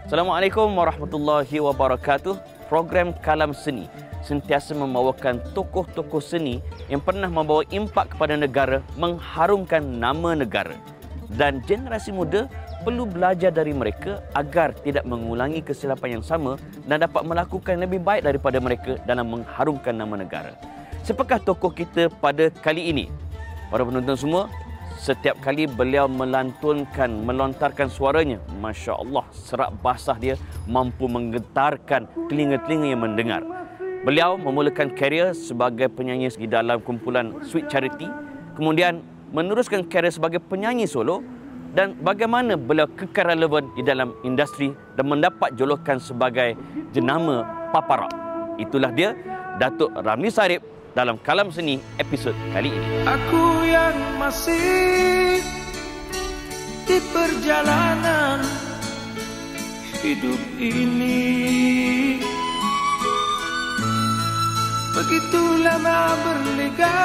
Assalamualaikum warahmatullahi wabarakatuh. Program Kalam Seni sentiasa membawakan tokoh-tokoh seni yang pernah membawa impak kepada negara, mengharumkan nama negara. Dan generasi muda perlu belajar dari mereka agar tidak mengulangi kesilapan yang sama dan dapat melakukan lebih baik daripada mereka dalam mengharumkan nama negara. Siapakah tokoh kita pada kali ini? Para penonton semua, setiap kali beliau melontarkan suaranya, Masya Allah, serak basah dia mampu menggetarkan telinga-telinga yang mendengar. Beliau memulakan karier sebagai penyanyi di dalam kumpulan Sweet Charity, kemudian meneruskan karier sebagai penyanyi solo, dan bagaimana beliau kekal relevan di dalam industri dan mendapat julukan sebagai jenama Papa Rock. Itulah dia, Datuk Ramli Sarip dalam Kalam Seni episod kali ini. Aku yang masih di perjalanan hidup ini, begitu lama berliga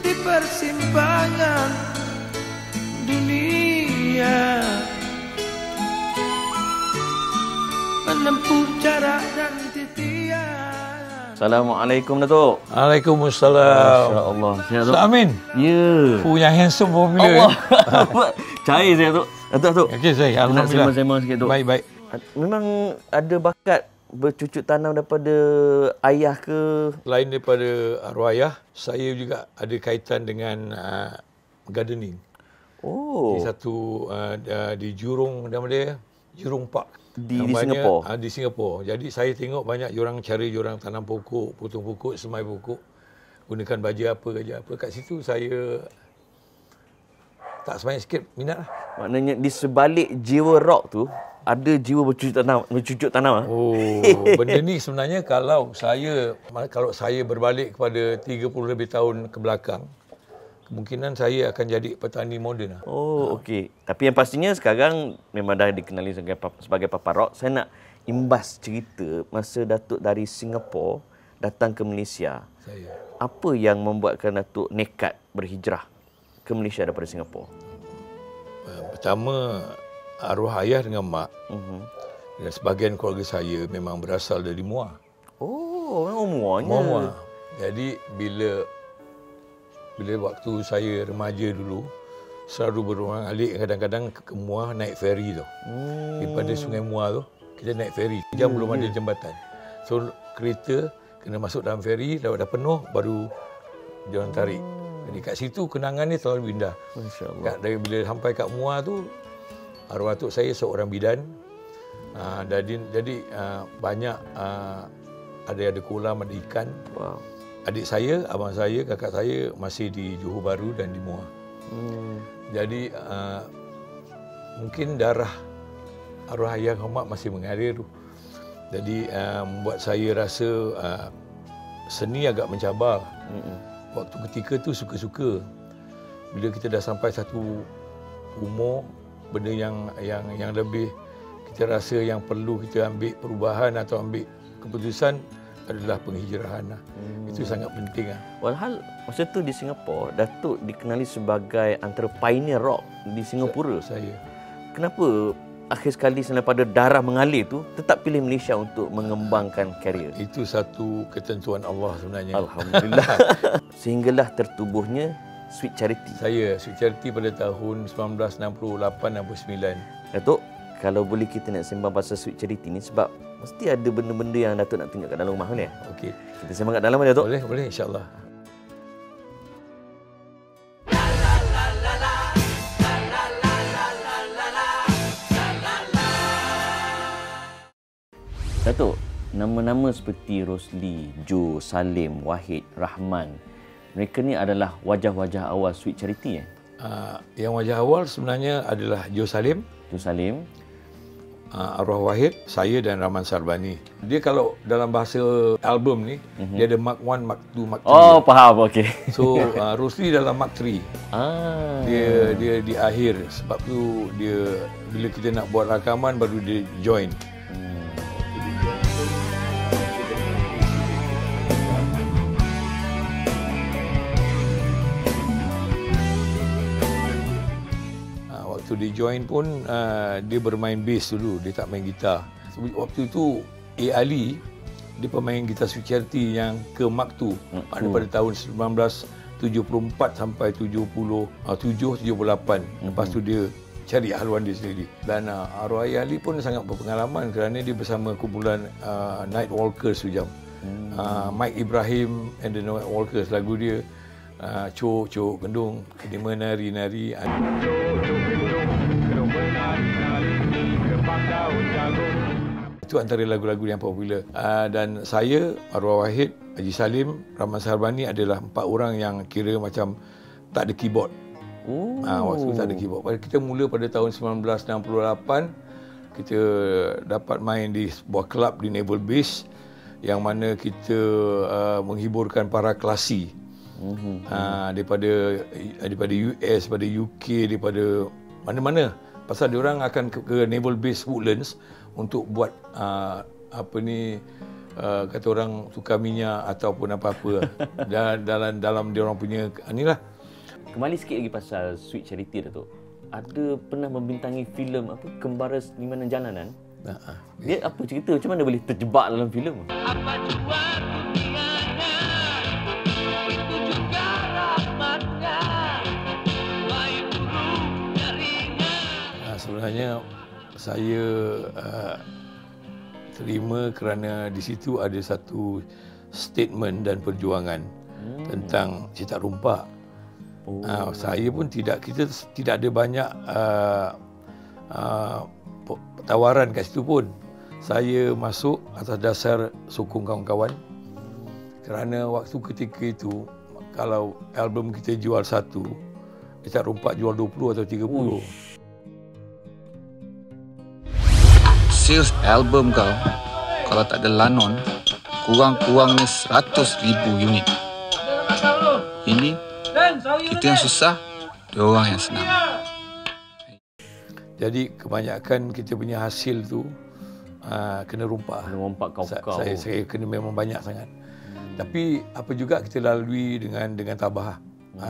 di persimpangan dunia, menempuh jarak dan titian. Assalamualaikum, Datuk. Waalaikumsalam. Masya Allah. Datuk Amin. Ya. Punya handsome popular. Allah. Cair saya, Datuk. Datuk. Okey, saya. Nak Alhamdulillah. sembang-sembang sikit, Datuk. Baik. Memang ada bakat bercucuk tanam daripada ayah ke? Selain daripada arwah ayah, saya juga ada kaitan dengan gardening. Oh. Di satu di Jurong, nama dia Jurong Park. Di Singapura? Di Singapura. Jadi saya tengok banyak orang tanam pokok, potong pokok, semai pokok, gunakan baja apa. Kat situ saya tak sebanyak sikit minat lah. Maknanya di sebalik jiwa rock tu, ada jiwa bercucuk tanam. Oh, benda ni sebenarnya kalau saya berbalik kepada 30 lebih tahun ke belakang, kemungkinan saya akan jadi petani moden. Oh, okey. Tapi yang pastinya sekarang memang dah dikenali sebagai Papa Rock. Saya nak imbas cerita masa Datuk dari Singapura datang ke Malaysia. Apa yang membuatkan Datuk nekat berhijrah ke Malaysia daripada Singapura? Pertama, arwah ayah dengan mak. Dan sebahagian keluarga saya memang berasal dari Muar. Oh, memang Muarnya. Muar. Jadi bila waktu saya remaja dulu, selalu berulang-alik kadang-kadang ke Muar naik feri tu. Daripada Sungai Muar tu, kita naik feri. Jam belum ada jambatan. So, kereta kena masuk dalam feri, dah penuh, baru diorang tarik. Jadi kat situ kenangan ni selalu indah. Masya Allah. Dari bila sampai kat Muar tu, arwah atuk saya seorang bidan. Jadi banyak ada kolam, ada ikan. Wow. Adik saya, abang saya, kakak saya masih di Johor Bahru dan di Muar. Jadi mungkin darah arwah ayah dan mak masih mengalir tu. Jadi membuat saya rasa seni agak mencabar. Waktu ketika tu suka-suka. Bila kita dah sampai satu umur, benda yang lebih kita rasa yang perlu kita ambil perubahan atau ambil keputusan adalah penghijrahan. Itu sangat penting. Walhal masa tu di Singapura, Datuk dikenali sebagai antara pioneer rock di Singapura. Saya. Kenapa akhir sekali selain pada darah mengalir tu tetap pilih Malaysia untuk mengembangkan karier? Itu satu ketentuan Allah sebenarnya. Alhamdulillah. Sehinggalah tertubuhnya Sweet Charity. Saya Sweet Charity pada tahun 1968-69. Datuk, kalau boleh kita nak sembang pasal Sweet Charity ni sebab mesti ada benda-benda yang Datuk nak tunjuk kat dalam rumah ni. Okey. Kita sembang kat dalam, Datuk. Boleh insya-Allah. Datuk, nama-nama seperti Rosli, Jo, Salim, Wahid, Rahman, mereka ni adalah wajah-wajah awal Sweet Charity. Yang wajah awal sebenarnya adalah Jo Salim. Jo Salim, Arwah Wahid, saya dan Rahman Sarbani. Dia kalau dalam bahasa album ni, dia ada Mark 1, Mark 2, Mark 3. Oh, faham. Okey. So, Rosli dalam Mark 3. Dia di akhir. Sebab tu dia bila kita nak buat rakaman baru dia join. waktu dia join pun dia bermain bass dulu, dia tak main gitar. Waktu itu A. Ali, dia pemain gitar Sweet Charity yang ke Mark II, pada tahun 1974 sampai 77-78. Lepas tu dia cari haluan dia sendiri. Dan arwah A. Ali pun sangat berpengalaman kerana dia bersama kumpulan Night Walkers sejam. Mike Ibrahim and the Night Walkers, lagu dia Cok Cok Gendung, dia menari-nari. Itu antara lagu-lagu yang popular. Dan saya, arwah Wahid, Haji Salim, Rahman Saharbani adalah 4 orang yang kira macam tak ada keyboard. Waktu tak ada keyboard. Kita mula pada tahun 1968, kita dapat main di sebuah kelab di Naval Base yang mana kita menghiburkan para klasi daripada US, daripada UK, daripada mana-mana. Pasal diorang akan ke Naval Base Woodlands untuk buat kata orang tukar minyak ataupun apa-apa dalam diorang punya inilah. Kembali sikit lagi pasal Sweet Charity, Datuk. Ada pernah membintangi filem Kembara Seniman Jalanan? Dia apa cerita? Macam mana boleh terjebak dalam filem? Apa jua dunianya, itu juga rahmatnya. Baik buruk darinya. Sebenarnya saya terima kerana di situ ada satu statement dan perjuangan tentang cetak rumpak. Saya pun kita tidak ada banyak tawaran kat situ pun. Saya masuk atas dasar sokong kawan-kawan. Kerana waktu ketika itu, kalau album kita jual 1, cetak rumpak jual 20 atau 30. Sales album kau, kalau tak ada lanon, kurang-kurangnya 100,000 unit. Ini kita yang susah, dia orang yang senang. Jadi kebanyakan kita punya hasil tu kena rumpak. Kena rumpak kau-kau. Saya kena memang banyak sangat. Tapi apa juga kita lalui dengan tabah.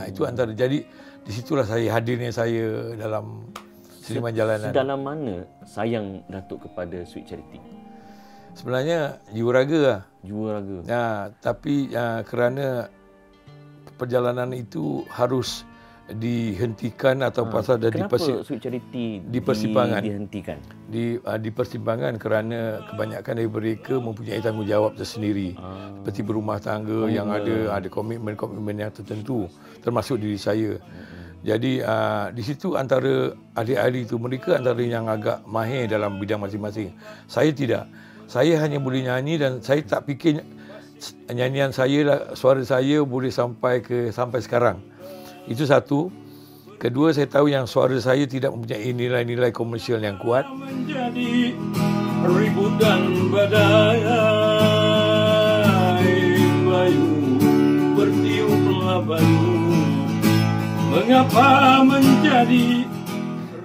Itu antara, jadi di situlah hadirnya saya dalam seniman jalanan. Dalam mana sayang Datuk kepada Sweet Charity? Sebenarnya jiwa raga lah. Jiwa raga. Tapi kerana perjalanan itu harus dihentikan atau pasal dah kenapa Sweet Charity dihentikan? Di persimpangan kerana kebanyakan dari mereka mempunyai tanggungjawab tersendiri. Seperti berumah tangga yang ada komitmen-komitmen yang tertentu, termasuk diri saya. Jadi di situ antara adik-adik itu, mereka antara yang agak mahir dalam bidang masing-masing. Saya tidak. Saya hanya boleh nyanyi dan saya tak fikir nyanyian saya, suara saya boleh sampai sekarang. Itu satu. Kedua, saya tahu yang suara saya tidak mempunyai nilai-nilai komersial yang kuat. Menjadi ribut dan badai, bayu bertiuplah bayu. Mengapa menjadi?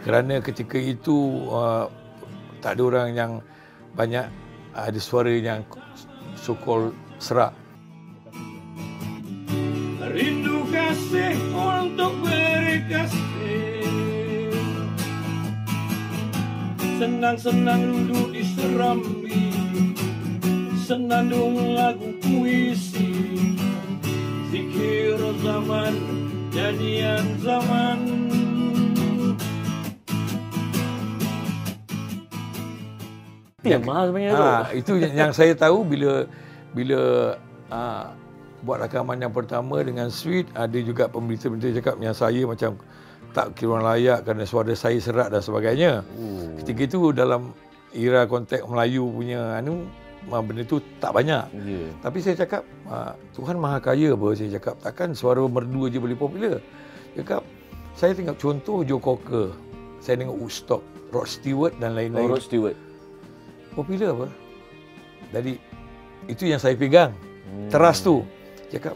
Kerana ketika itu tak ada orang yang banyak ada suara yang so-called serak. Rindu kasih untuk beri kasih, senang-senang duduk di serambi, senandung lagu puisi, zikir zaman, nyanyian zaman. Itu yang mahal sebenarnya tu. Itu yang saya tahu bila buat rakaman yang pertama dengan Sweet, ada juga pemberita-pemberita cakap yang saya macam tak kira layak kerana suara saya serak dan sebagainya. Ketika itu dalam era konteks Melayu punya benda tu tak banyak. Tapi saya cakap Tuhan Maha Kaya apa, saya cakap takkan suara merdu je boleh popular. Cakap saya tengok contoh Joe Cocker, saya tengok Woodstock, Rod Stewart dan lain-lain. Rod Stewart popular apa. Jadi itu yang saya pegang. Teras tu cakap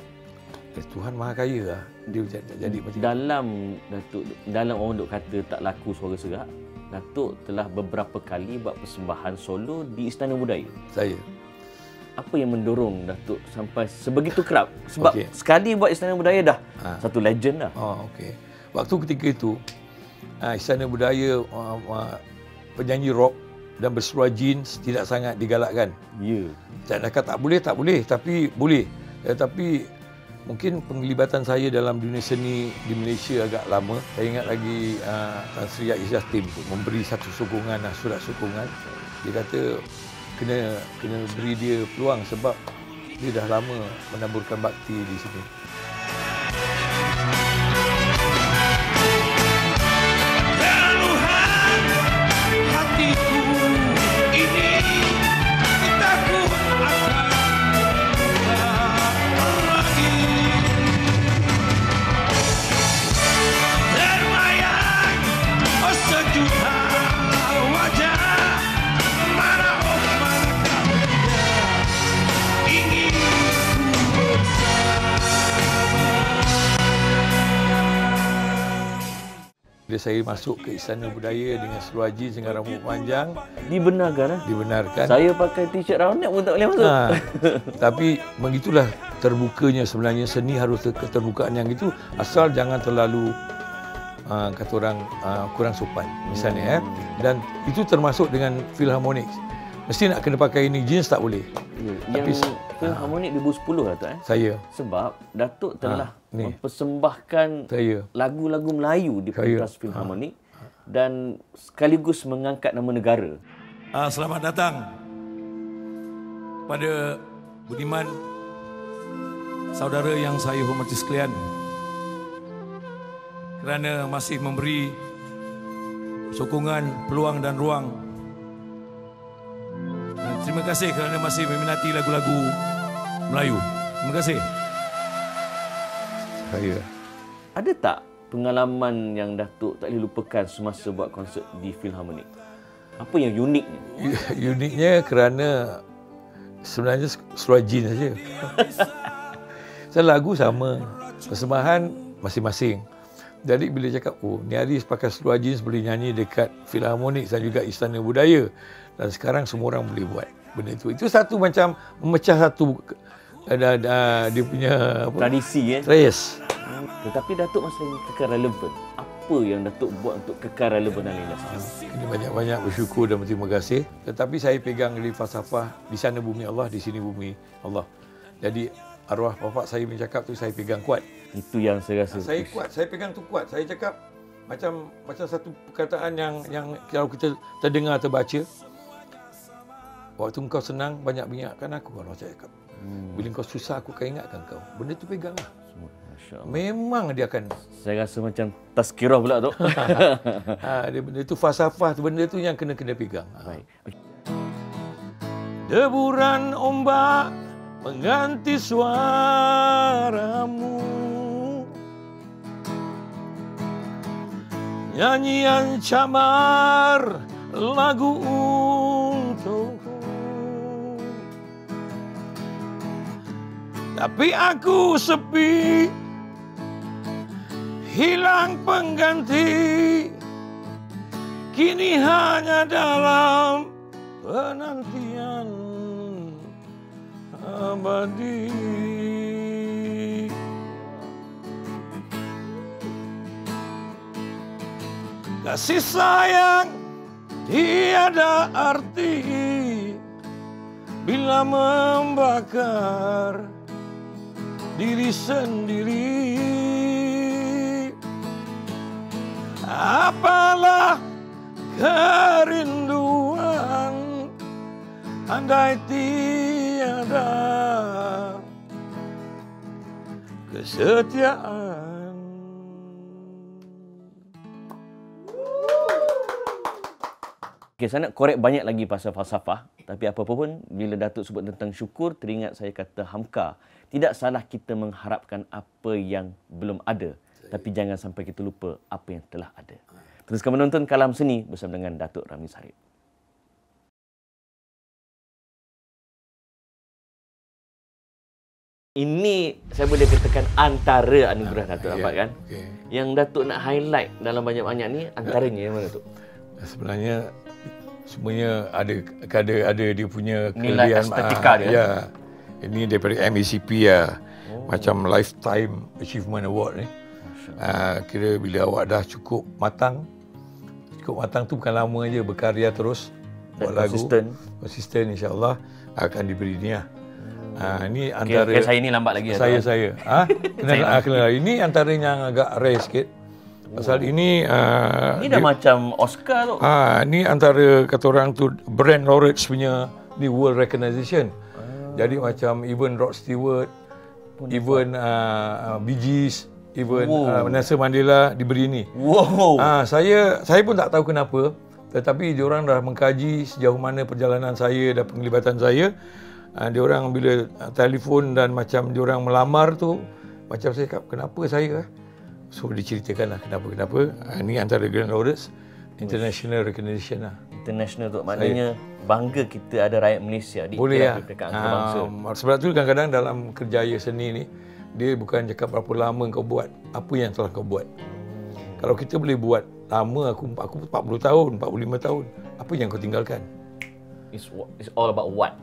Tuhan Maha Kaya lah. Dia jadi macam dalam orang duk kata tak laku suara serak, Datuk telah beberapa kali buat persembahan solo di Istana Budaya. Saya. Apa yang mendorong Datuk sampai sebegitu kerap? Sebab sekali buat Istana Budaya dah satu legend dah. Waktu ketika itu Istana Budaya penyanyi rock dan berseluar jeans tidak sangat digalakkan. Ya. Saya cakap tak boleh, tapi boleh. Tetapi mungkin penglibatan saya dalam dunia seni di Malaysia agak lama. Saya ingat lagi Tan Sri Izzah Tim memberi satu sokongan, surat sokongan. Dia kata kena beri dia peluang sebab dia dah lama menaburkan bakti di sini. Bila saya masuk ke Istana Budaya dengan seluar jeans dengan rambut panjang, Dibenarkan? dibenarkan. Saya pakai t-shirt round neck pun tak boleh masuk. Tapi begitulah terbukanya sebenarnya seni harus keterbukaan yang itu, asal jangan terlalu kata orang kurang sopan misalnya Dan itu termasuk dengan Philharmonic. Mesti nak kena pakai ini, jeans tak boleh. Yang Philharmonic 2010 Datuk Saya. Sebab Datuk telah ni. mempersembahkan lagu-lagu Melayu di pentas Philharmonic dan sekaligus mengangkat nama negara. Selamat datang pada Budiman, saudara yang saya hormati sekalian, kerana masih memberi sokongan, peluang dan ruang. Dan terima kasih kerana masih meminati lagu-lagu Melayu. Terima kasih. Saya. Ada tak pengalaman yang Datuk tak boleh lupakan semasa buat konsert di Philharmonic? Apa yang uniknya? Uniknya kerana sebenarnya seluar jeans saja. Lagu sama, persembahan masing-masing. Jadi bila cakap, ni hari pakai seluar jeans boleh nyanyi dekat Philharmonic dan juga Istana Budaya. Dan sekarang semua orang boleh buat benda itu. Itu satu macam memecah satu dia punya tradisi Yes. Tetapi Datuk masih kekal relevan. Apa yang Datuk buat untuk kekal relevan dalam industri? Ini banyak-banyak bersyukur dan berterima kasih. Tetapi saya pegang di falsafah, di sana bumi Allah, di sini bumi Allah. Jadi arwah bapa saya bercakap tu saya pegang kuat. Itu yang saya rasa. Saya kuat, saya pegang tu kuat. Saya cakap macam satu perkataan yang kalau kita terdengar terbaca. Waktu engkau senang banyak ingatkan aku, kalau saya cakap. Bila kau susah aku akan ingatkan kau. Benda tu peganglah. Memang dia akan. Saya rasa macam tazkirah pula tu. Benda tu falsafah tu, benda tu yang kena pegang. Baik. Deburan ombak mengganti suaramu, nyanyian camar lagu untukku. Tapi aku sepi, hilang pengganti, kini hanya dalam penantian abadi. Kasih sayang tiada arti bila membakar diri sendiri. Apalah kerinduan andai tiada kesetiaan. Okay, saya nak korek banyak lagi pasal falsafah. Tapi apa pun, bila Datuk sebut tentang syukur, teringat saya kata Hamka. Tidak salah kita mengharapkan apa yang belum ada. Tapi jangan sampai kita lupa apa yang telah ada. Teruskan menonton Kalam Seni bersama dengan Datuk Ramiz Harip. Ini saya boleh katakan antara anugerah Datuk dapat kan? Okay. Yang Datuk nak highlight dalam banyak-banyak ni, antaranya yang mana Datuk? Sebenarnya semuanya ada dia punya nilai estetika dia. Ya. Ini daripada MACP ya. Macam Lifetime Achievement Award ni. Kira bila awak dah cukup matang tu bukan lama je, berkarya terus, buat lagu konsisten, insya-Allah akan diberi ni lah. Ini antara saya ni lambat lagi saya. Kena ini antara yang agak rare sikit. Pasal ini dah macam Oscar tu. Ni antara kata orang tu brand Laureates punya ni world recognition. Jadi macam even Rod Stewart, even Bee Gees, even Nelson Mandela diberi ni. Saya pun tak tahu kenapa, tetapi diorang dah mengkaji sejauh mana perjalanan saya dan penglibatan saya. Diorang bila telefon dan macam diorang melamar tu, macam saya cakap, kenapa saya? So diceritakanlah kenapa. Ini antara Grand Laureates International Recognition lah. International tu maknanya bangga kita ada rakyat Malaysia di peringkat antarabangsa. Sebab tu kadang-kadang dalam kerjaya seni ni, dia bukan cakap berapa lama kau buat, apa yang telah kau buat. Kalau kita boleh buat lama, aku 40 tahun, 45 tahun, apa yang kau tinggalkan? It's all about what.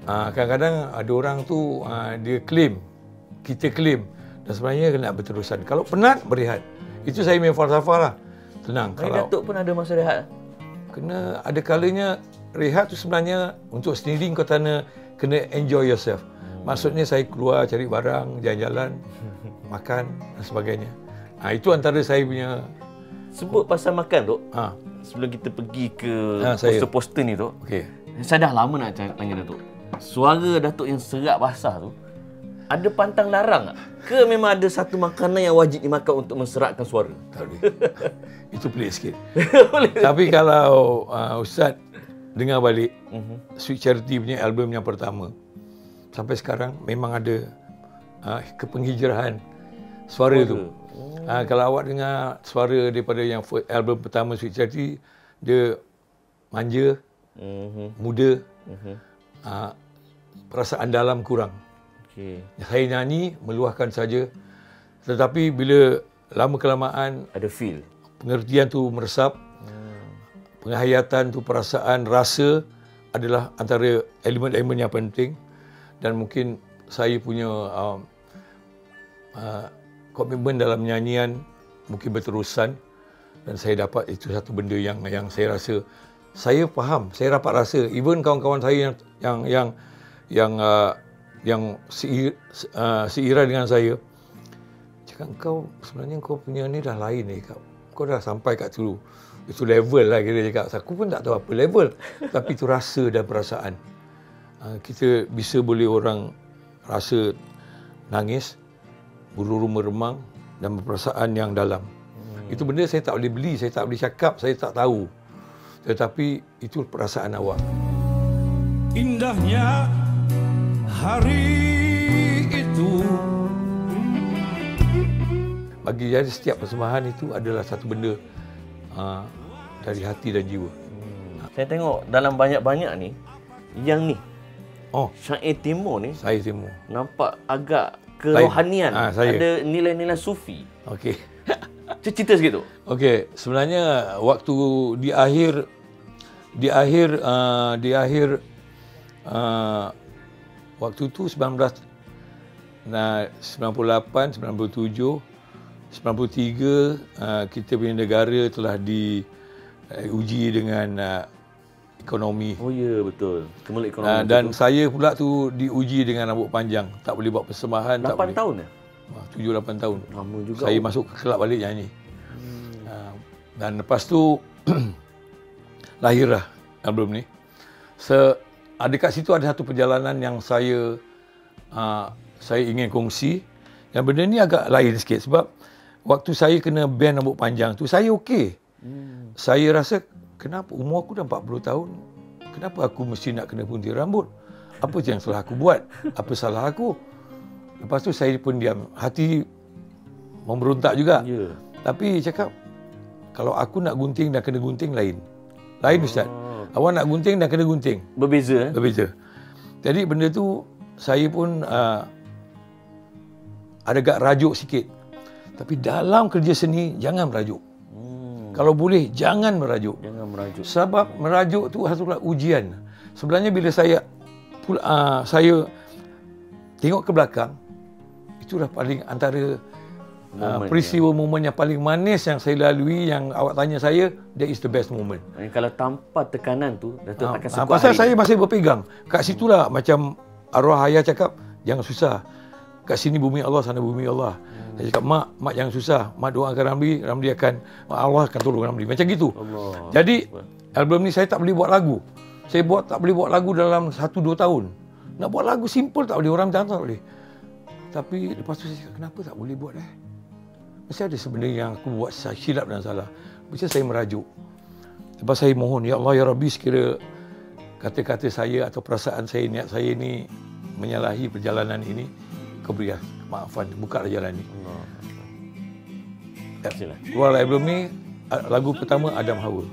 Kadang-kadang ada orang tu dia claim, kita claim, dan sebenarnya kena berterusan. Kalau penat, berehat. Itu saya punya falsafah lah. Tenang. Kalau Datuk pun ada masa rehat. Kena ada kalanya rehat tu sebenarnya untuk sendiri, kau kena enjoy yourself. Maksudnya saya keluar cari barang, jalan-jalan, makan dan sebagainya. Itu antara saya punya. Sebut pasal makan tu. Sebelum kita pergi ke poster-poster ni tu. Okey. Saya dah lama nak tanya Datuk. Suara Datuk yang serak basah tu, ada pantang larang tak? Ke memang ada satu makanan yang wajib dimakan untuk menseratkan suara? Tak boleh. Itu pelik sikit. Tapi kalau Ustaz dengar balik Sweet Charity punya album yang pertama, sampai sekarang memang ada kepenghijrahan suara tu. Kalau awak dengar suara daripada yang album pertama Sweet Charity, dia manja, muda, perasaan dalam kurang. Saya nyanyi meluahkan saja, tetapi bila lama kelamaan ada feel, pengertian tu meresap, penghayatan tu, perasaan, rasa adalah antara elemen-elemen yang penting. Dan mungkin saya punya komitmen dalam nyanyian mungkin berterusan, dan saya dapat itu satu benda yang saya rasa saya faham, saya dapat rasa. Even kawan-kawan saya yang seira dengan saya cakap, kau sebenarnya kau punya ni dah lain ni, kau dah sampai kat tu, itu level lah kira cakap. Aku pun tak tahu apa level, tapi itu rasa dan perasaan. Kita bisa boleh orang rasa nangis, buru-buru meremang dan perasaan yang dalam. Itu benda saya tak boleh beli, saya tak boleh cakap, saya tak tahu. Tetapi itu perasaan awak. Indahnya hari itu. Bagi jadi setiap persembahan itu adalah satu benda dari hati dan jiwa. Saya tengok dalam banyak-banyak ni, yang ni, syair timur ni, saya timur, nampak agak kerohanian. Ada nilai-nilai sufi. Okey. Cerita sikit tu. Okey, sebenarnya waktu di akhir waktu tu 1998, 97, 93 kita punya negara telah diuji dengan ekonomi. Oh ya, betul. Kemelek ekonomi. Dan saya pula tu diuji dengan rambut panjang, tak boleh buat persembahan. 8 tahun ya? 7-8 tahun. Lama juga. Saya masuk ke kelab balik nyanyi. Dan lepas tu lahirlah album ni. Ada kat situ ada satu perjalanan yang saya ingin kongsi. Yang benda ni agak lain sikit sebab waktu saya kena ban rambut panjang tu, saya okey. Saya rasa kenapa umur aku dah 40 tahun, kenapa aku mesti nak kena puntir rambut? Apa yang salah aku buat? Apa salah aku? Lepas tu saya pun diam. Hati memberontak juga. Tapi cakap, kalau aku nak gunting dan kena gunting lain. Lain Ustaz. Awak nak gunting dan kena gunting. Berbeza. Berbeza. Jadi benda tu saya pun ada agak rajuk sikit. Tapi dalam kerja seni jangan merajuk. Kalau boleh jangan merajuk. Jangan merajuk. Sebab merajuk tu adalah ujian. Sebenarnya bila saya tengok ke belakang, itulah paling antara peristiwa momen yang paling manis yang saya lalui, yang awak tanya saya, that is the best moment. Kalau tanpa tekanan tu, Datuk takkan sekuat pasal hari saya masih berpegang. Kat situlah macam arwah ayah cakap, jangan susah. Kat sini bumi Allah, sana bumi Allah. Saya cakap, mak jangan susah. Mak doakan Ramli akan, Allah akan tolong Ramli. Macam gitu. Allah. Jadi, album ni saya tak boleh buat lagu. Saya tak boleh buat lagu dalam 1-2 tahun. Nak buat lagu simple tak boleh. Orang tak boleh. Tapi lepas tu saya cakap, kenapa tak boleh buat Mesti ada sebenarnya yang aku buat silap dan salah. Macam saya merajuk. Lepas saya mohon, Ya Allah, Ya Rabbi, sekira kata-kata saya atau perasaan saya, niat saya ni menyalahi perjalanan ini, kau beri maafan, buka jalan ni. Keluar album ni, lagu pertama Adam Hawa.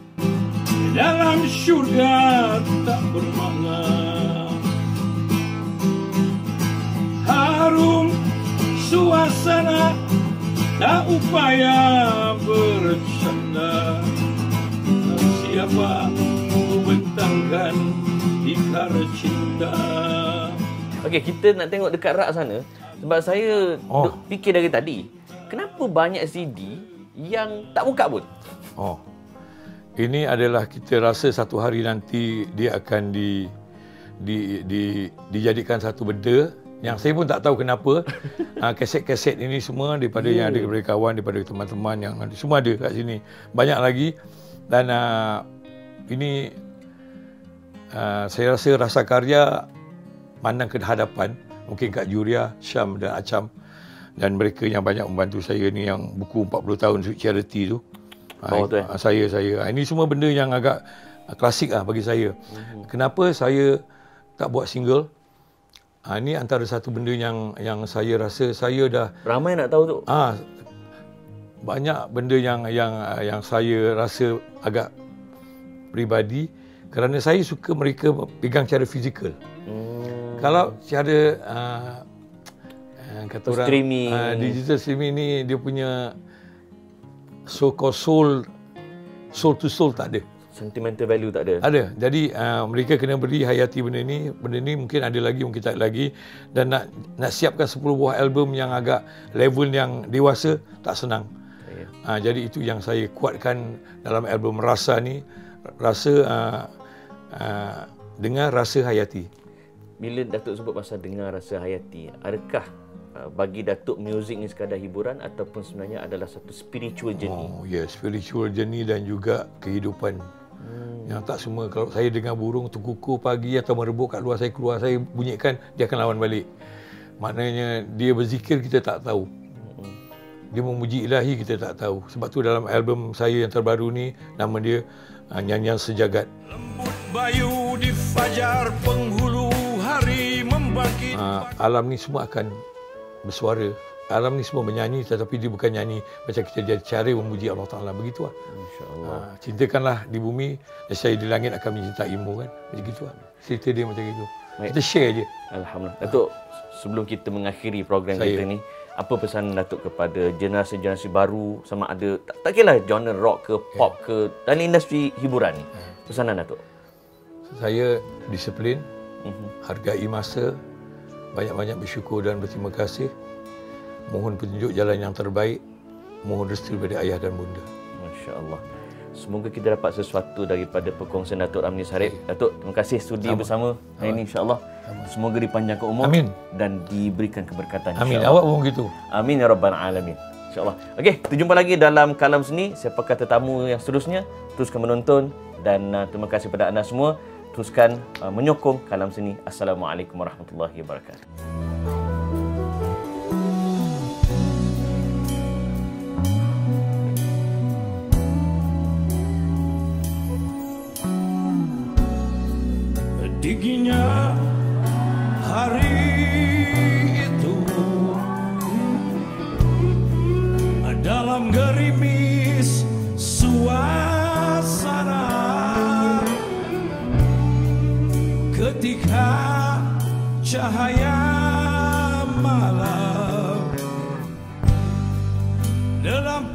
Dalam syurga tak bermakna, harum suasana, tak upaya bercanda. Siapa membentangkan tikar cinta. Okey, kita nak tengok dekat rak sana. Sebab saya fikir dari tadi, kenapa banyak CD yang tak buka pun? Ini adalah kita rasa satu hari nanti dia akan dijadikan satu benda yang saya pun tak tahu kenapa. Kaset-kaset ini semua daripada yang ada daripada kawan, daripada teman-teman yang ada, semua ada kat sini. Banyak lagi. Dan ini saya rasa karya pandang ke hadapan. Mungkin Kak Juria, Syam dan Acam dan mereka yang banyak membantu saya ni, yang buku 40 tahun charity tu. Saya. Ini semua benda yang agak klasik bagi saya. Kenapa saya tak buat single? Ini antara satu benda yang saya rasa saya dah ramai nak tahu tu. Banyak benda yang saya rasa agak peribadi, kerana saya suka mereka pegang cara fizikal. Kalau cara kata orang streaming, digital streaming ni, dia punya so-called soul to soul tak ada. Sentimental value tak ada. Ada. Jadi mereka kena beri hayati benda ni. Benda ni mungkin ada lagi, mungkin tak ada lagi. Dan nak siapkan 10 buah album yang agak level yang dewasa, tak senang. Jadi itu yang saya kuatkan dalam album Rasa ni. Rasa dengar, rasa, hayati. Bila Datuk sebut pasal dengar, rasa, hayati, adakah bagi Datuk muzik ni sekadar hiburan ataupun sebenarnya adalah satu spiritual journey? Spiritual journey dan juga kehidupan. Yang tak semua, kalau saya dengar burung terkukur pagi atau merebut kat luar, saya keluar, saya bunyikan, dia akan lawan balik. Maknanya dia berzikir, kita tak tahu. Dia memuji ilahi, kita tak tahu. Sebab tu dalam album saya yang terbaru ni, nama dia Nyanyian Sejagat. Lembut bayu di fajar penghulu hari membangkit. Alam ni semua akan bersuara. Alam ni semua menyanyi, tetapi dia bukan nyanyi macam kita, dia cara memuji Allah Ta'ala. Begitulah. InsyaAllah. Cintakanlah di bumi, saya di langit akan mencintaimu, kan. Macam gitulah. Cerita dia macam gitu. Baik. Kita share je. Alhamdulillah. Datuk, sebelum kita mengakhiri program kita ni, apa pesanan Datuk kepada generasi-generasi baru, sama ada, tak kira genre rock ke, pop ke, dalam industri hiburan ni? Pesanan Datuk? Saya disiplin, hargai masa, banyak-banyak bersyukur dan berterima kasih. Mohon petunjuk jalan yang terbaik. Mohon restu daripada ayah dan bunda. Masya-Allah. Semoga kita dapat sesuatu daripada perkongsian Datuk Ramli Sarip. Datuk, terima kasih sudi bersama hari ini, insya-Allah. Semoga dipanjangkan umur. Amin. Dan diberikan keberkatan. Amin. Awak pun begitu. Amin ya rabbal alamin. Insya-Allah. Okey, kita jumpa lagi dalam Kalam Seni. Siapakah tetamu yang seterusnya? Teruskan menonton dan terima kasih kepada anda semua. Teruskan menyokong Kalam Seni. Assalamualaikum warahmatullahi wabarakatuh. Dinginnya hari itu, dalam gerimis suasana, ketika cahaya malam dalam